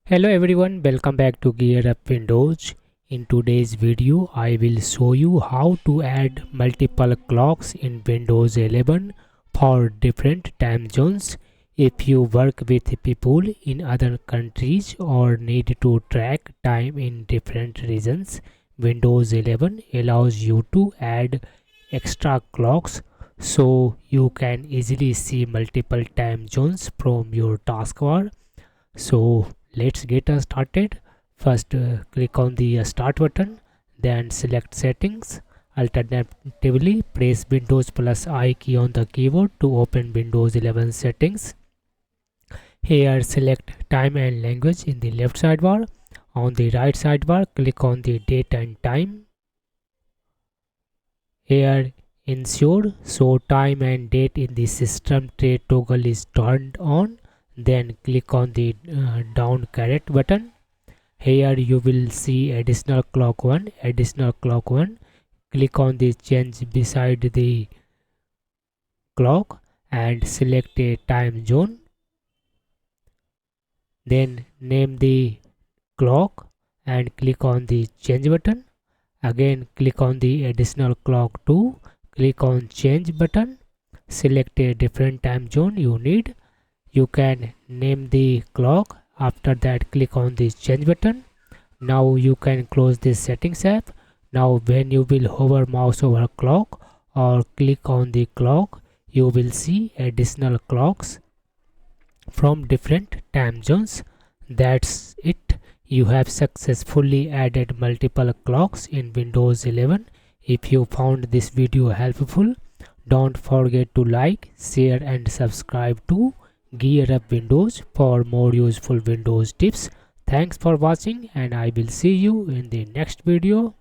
Hello everyone, welcome back to GearUpWindows. In today's video, I will show you how to add multiple clocks in Windows 11 for different time zones. If you work with people in other countries or need to track time in different regions, Windows 11 allows you to add extra clocks so you can easily see multiple time zones from your taskbar. So let's get us started. First, click on the start button, then select settings. Alternatively, press Windows plus I key on the keyboard to open Windows 11 settings. Here, select time and language in the left sidebar. On the right sidebar, click on the date and time. Here, ensure show time and date in the system tray toggle is turned on. Then click on the down caret button. Here you will see additional clock 1. Click on the change beside the clock and select a time zone. Then name the clock and click on the change button. Again click on the additional clock 2. Click on change button. Select a different time zone you need. You can name the clock. After that, click on the change button. Now you can close this settings app. Now when you will hover mouse over clock or click on the clock, you will see additional clocks from different time zones. That's it. You have successfully added multiple clocks in Windows 11. If you found this video helpful, don't forget to like, share and subscribe to GearUpWindows for more useful Windows tips. Thanks for watching and I will see you in the next video.